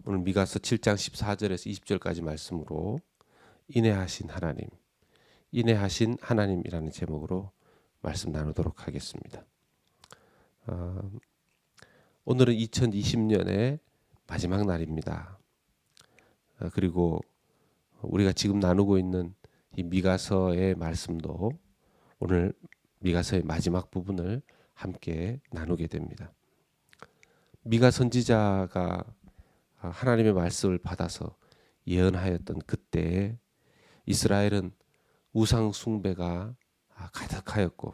오늘 미가서 7장 14절에서 20절까지 말씀으로 인내하신 하나님이라는 제목으로 말씀 나누도록 하겠습니다. 오늘은 2020년의 마지막 날입니다. 그리고 우리가 지금 나누고 있는 이 미가서의 말씀도 오늘 미가서의 마지막 부분을 함께 나누게 됩니다. 미가 선지자가 하나님의 말씀을 받아서 예언하였던 그때에 이스라엘은 우상 숭배가 가득하였고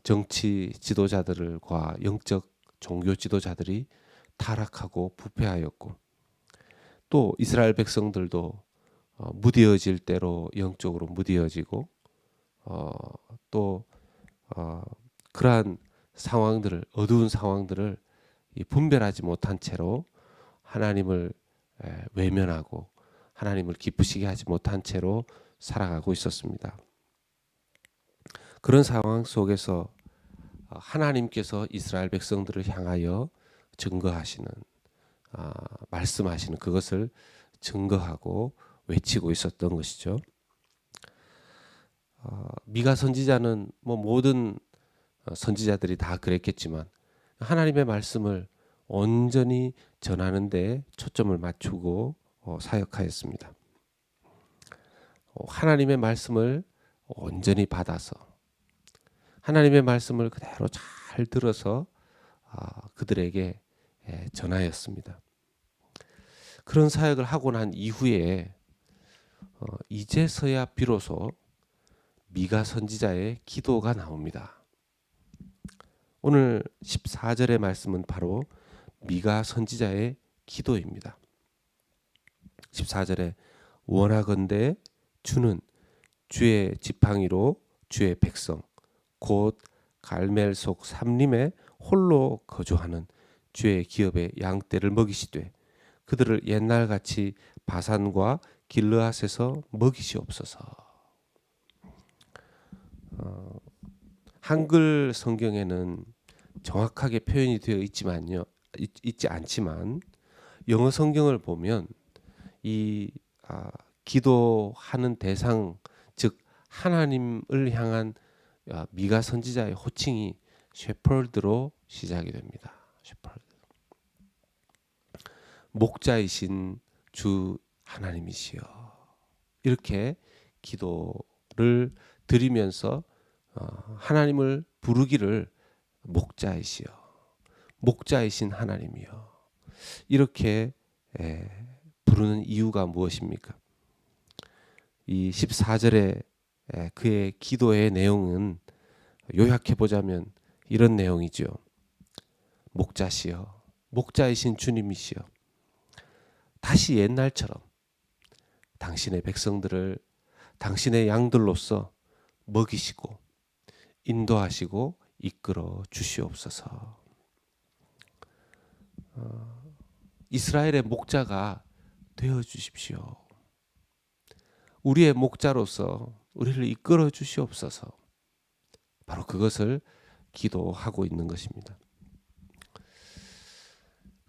정치 지도자들과 영적 종교 지도자들이 타락하고 부패하였고 또 이스라엘 백성들도 무디어질 대로 영적으로 무디어지고 또 그러한 상황들을 어두운 상황들을 분별하지 못한 채로 하나님을 외면하고 하나님을 기쁘시게 하지 못한 채로 살아가고 있었습니다. 그런 상황 속에서 하나님께서 이스라엘 백성들을 향하여 증거하시는 말씀하시는 그것을 증거하고 외치고 있었던 것이죠. 미가 선지자는 모든 선지자들이 다 그랬겠지만 하나님의 말씀을 온전히 전하는 데 초점을 맞추고 사역하였습니다. 하나님의 말씀을 온전히 받아서 하나님의 말씀을 그대로 잘 들어서 그들에게 전하였습니다. 그런 사역을 하고 난 이후에 이제서야 비로소 미가 선지자의 기도가 나옵니다. 오늘 14절의 말씀은 바로 미가 선지자의 기도입니다. 14절에 원하건대 주는 주의 지팡이로 주의 백성 곧 갈멜 속 삼림에 홀로 거주하는 주의 기업의 양떼를 먹이시되 그들을 옛날같이 바산과 길르앗에서 먹이시옵소서. 한글 성경에는 정확하게 표현이 되어 있지 않지만 영어 성경을 보면 이 기도하는 대상 즉 하나님을 향한 미가 선지자의 호칭이 셰퍼드로 시작이 됩니다. 셰퍼드. 목자이신 주 하나님이시여. 이렇게 기도를 드리면서 하나님을 부르기를 목자이시여, 목자이신 하나님이여 이렇게 부르는 이유가 무엇입니까? 이 14절에 그의 기도의 내용은 요약해 보자면 이런 내용이죠. 목자시여, 목자이신 주님이시여, 다시 옛날처럼 당신의 백성들을 당신의 양들로서 먹이시고 인도하시고 이끌어 주시옵소서. 이스라엘의 목자가 되어 주십시오. 우리의 목자로서 우리를 이끌어 주시옵소서. 바로 그것을 기도하고 있는 것입니다.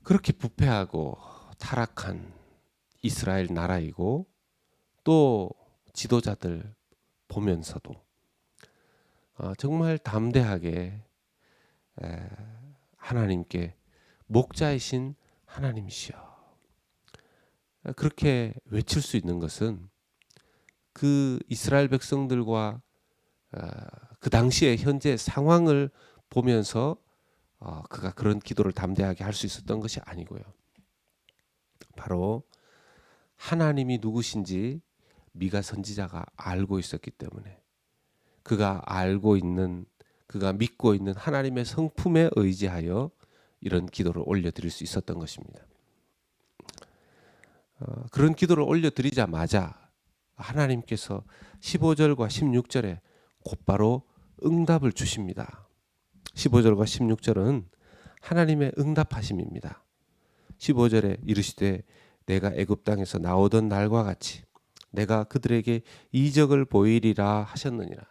그렇게 부패하고 타락한 이스라엘 나라이고 또 지도자들 보면서도 정말 담대하게 하나님께 목자이신 하나님이시여 그렇게 외칠 수 있는 것은 그 이스라엘 백성들과 그 당시의 현재 상황을 보면서 그가 그런 기도를 담대하게 할 수 있었던 것이 아니고요. 바로 하나님이 누구신지 미가 선지자가 알고 있었기 때문에 그가 믿고 있는 하나님의 성품에 의지하여 이런 기도를 올려드릴 수 있었던 것입니다. 그런 기도를 올려드리자마자 하나님께서 15절과 16절에 곧바로 응답을 주십니다. 15절과 16절은 하나님의 응답하심입니다. 15절에 이르시되 내가 애굽 땅에서 나오던 날과 같이 내가 그들에게 이적을 보이리라 하셨느니라.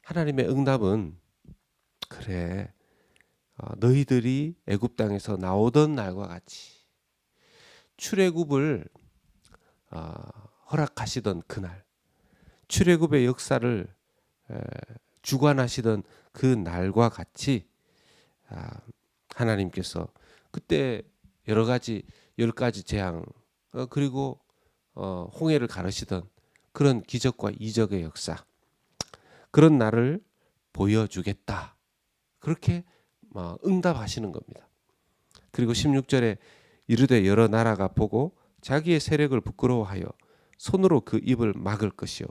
하나님의 응답은 그래 너희들이 애굽 땅에서 나오던 날과 같이 출애굽을 허락하시던 그날, 출애굽의 역사를 주관하시던 그 날과 같이 하나님께서 그때 여러 가지 10가지 재앙 그리고 홍해를 가르시던 그런 기적과 이적의 역사, 그런 날을 보여주겠다, 그렇게 응답하시는 겁니다. 그리고 16절에 이르되 여러 나라가 보고 자기의 세력을 부끄러워하여 손으로 그 입을 막을 것이요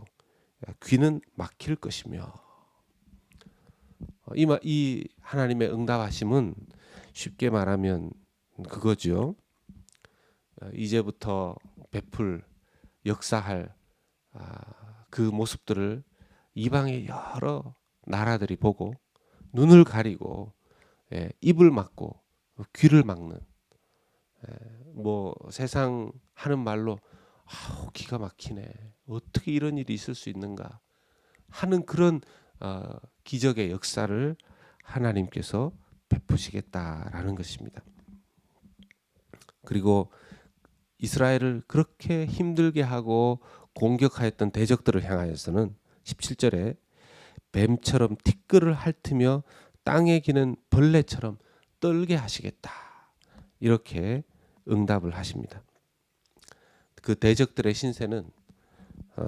귀는 막힐 것이며. 이 하나님의 응답하심은 쉽게 말하면 그거죠. 이제부터 베풀 역사할 그 모습들을 이방의 여러 나라들이 보고 눈을 가리고 입을 막고 귀를 막는, 뭐 세상 하는 말로 기가 막히네, 어떻게 이런 일이 있을 수 있는가 하는 그런 기적의 역사를 하나님께서 베푸시겠다라는 것입니다. 그리고 이스라엘을 그렇게 힘들게 하고 공격하였던 대적들을 향하여서는 17절에 뱀처럼 티끌을 핥으며 땅에 기는 벌레처럼 떨게 하시겠다, 이렇게 응답을 하십니다. 그 대적들의 신세는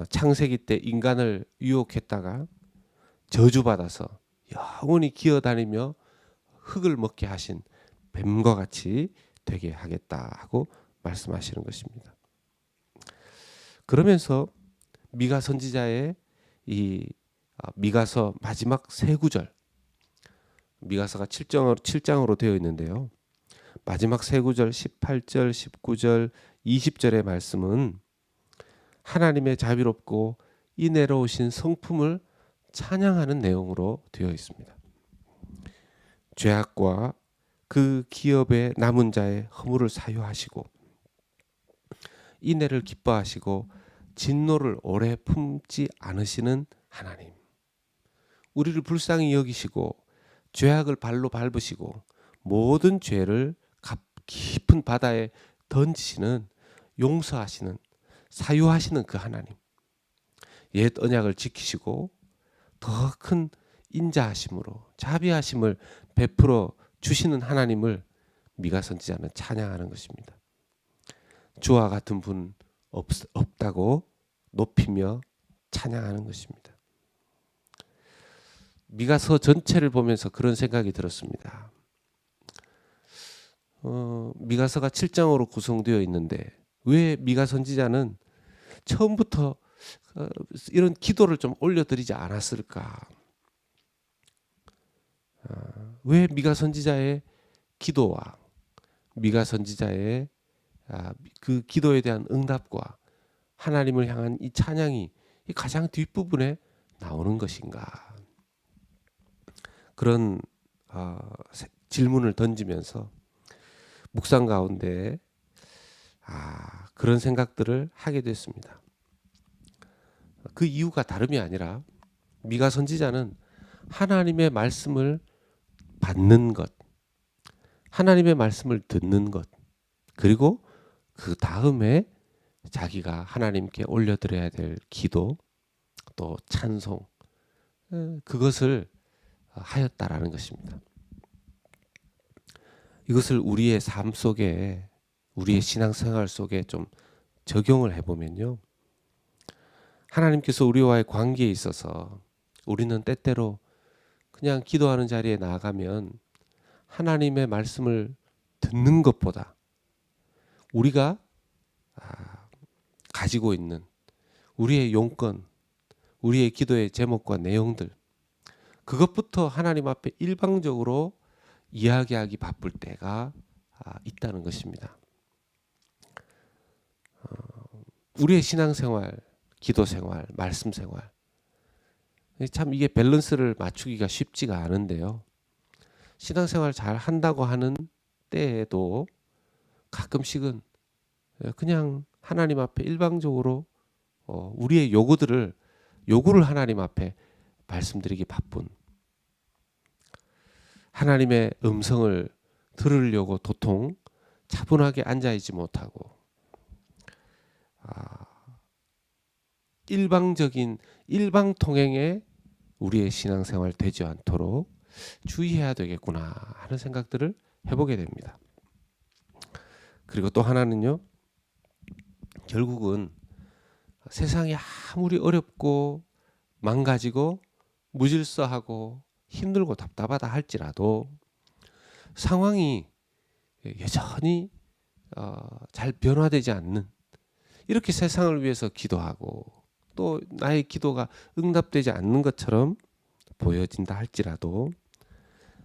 창세기 때 인간을 유혹했다가 저주받아서 영원히 기어다니며 흙을 먹게 하신 뱀과 같이 되게 하겠다 하고 말씀하시는 것입니다. 그러면서 미가 선지자의 이 미가서 마지막 세 구절, 미가서가 7장으로 되어 있는데요. 마지막 세 구절 18절, 19절, 20절의 말씀은 하나님의 자비롭고 인애로우신 성품을 찬양하는 내용으로 되어 있습니다. 죄악과 그 기업의 남은 자의 허물을 사유하시고 인애를 기뻐하시고 진노를 오래 품지 않으시는 하나님, 우리를 불쌍히 여기시고 죄악을 발로 밟으시고 모든 죄를 깊은 바다에 던지시는, 용서하시는, 사유하시는 그 하나님, 옛 언약을 지키시고 더 큰 인자하심으로 자비하심을 베풀어 주시는 하나님을 미가 선지자는 찬양하는 것입니다. 주와 같은 분 없다고 높이며 찬양하는 것입니다. 미가서 전체를 보면서 그런 생각이 들었습니다. 미가서가 7장으로 구성되어 있는데 왜 미가 선지자는 처음부터 이런 기도를 좀 올려드리지 않았을까? 왜 미가 선지자의 기도와 미가 선지자의 그 기도에 대한 응답과 하나님을 향한 이 찬양이 가장 뒷부분에 나오는 것인가? 그런 질문을 던지면서 묵상 가운데 그런 생각들을 하게 됐습니다. 그 이유가 다름이 아니라 미가 선지자는 하나님의 말씀을 받는 것, 하나님의 말씀을 듣는 것, 그리고 그 다음에 자기가 하나님께 올려드려야 될 기도, 또 찬송, 그것을 하였다라는 것입니다. 이것을 우리의 삶 속에, 우리의 신앙생활 속에 좀 적용을 해보면요, 하나님께서 우리와의 관계에 있어서 우리는 때때로 그냥 기도하는 자리에 나아가면 하나님의 말씀을 듣는 것보다 우리가 가지고 있는 우리의 용건, 우리의 기도의 제목과 내용들, 그것부터 하나님 앞에 일방적으로 이야기하기 바쁠 때가 있다는 것입니다. 우리의 신앙생활, 기도생활, 말씀생활, 참 이게 밸런스를 맞추기가 쉽지가 않은데요. 신앙생활 잘 한다고 하는 때에도 가끔씩은 그냥 하나님 앞에 일방적으로 우리의 요구를 하나님 앞에 말씀드리기 바쁜, 하나님의 음성을 들으려고 도통 차분하게 앉아있지 못하고 일방적인 일방통행에 우리의 신앙생활 되지 않도록 주의해야 되겠구나 하는 생각들을 해보게 됩니다. 그리고 또 하나는요, 결국은 세상이 아무리 어렵고 망가지고 무질서하고 힘들고 답답하다 할지라도 상황이 여전히 잘 변화되지 않는, 이렇게 세상을 위해서 기도하고 또 나의 기도가 응답되지 않는 것처럼 보여진다 할지라도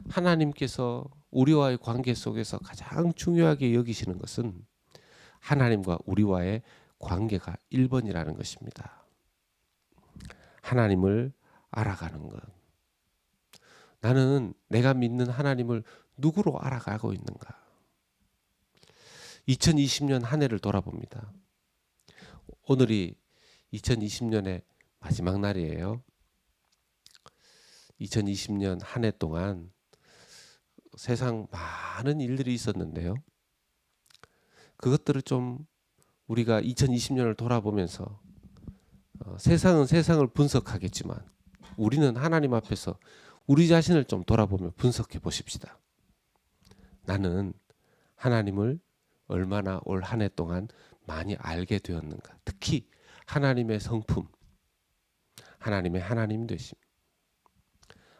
하나님께서 우리와의 관계 속에서 가장 중요하게 여기시는 것은 하나님과 우리와의 관계가 1번이라는 것입니다. 하나님을 알아가는 것. 나는 내가 믿는 하나님을 누구로 알아가고 있는가? 2020년 한 해를 돌아봅니다. 오늘이 2020년의 마지막 날이에요. 2020년 한 해 동안 세상 많은 일들이 있었는데요. 그것들을 좀 우리가 2020년을 돌아보면서 세상은 세상을 분석하겠지만 우리는 하나님 앞에서 우리 자신을 좀 돌아보며 분석해 보십시다. 나는 하나님을 얼마나 올 한 해 동안 많이 알게 되었는가. 특히 하나님의 성품, 하나님의 하나님 되심,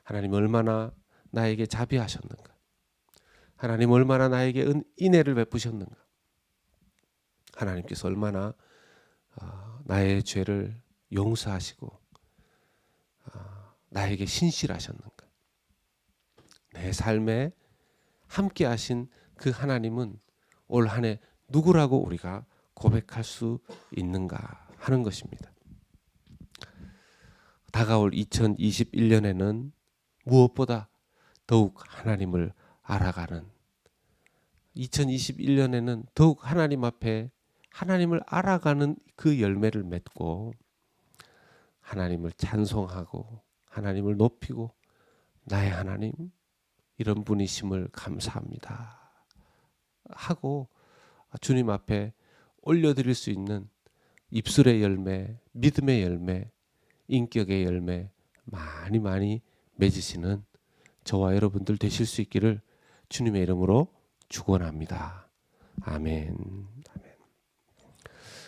하나님 얼마나 나에게 자비하셨는가, 하나님 얼마나 나에게 인애를 베푸셨는가, 하나님께서 얼마나 나의 죄를 용서하시고 나에게 신실하셨는가. 내 삶에 함께 하신 그 하나님은 올 한 해 누구라고 우리가 고백할 수 있는가 하는 것입니다. 다가올 2021년에는 무엇보다 더욱 하나님을 알아가는, 2021년에는 더욱 하나님 앞에 하나님을 알아가는 그 열매를 맺고 하나님을 찬송하고 하나님을 높이고 나의 하나님 이런 분이심을 감사합니다 하고 주님 앞에 올려드릴 수 있는 입술의 열매, 믿음의 열매, 인격의 열매 많이 많이 맺으시는 저와 여러분들 되실 수 있기를 주님의 이름으로 축원합니다. 아멘.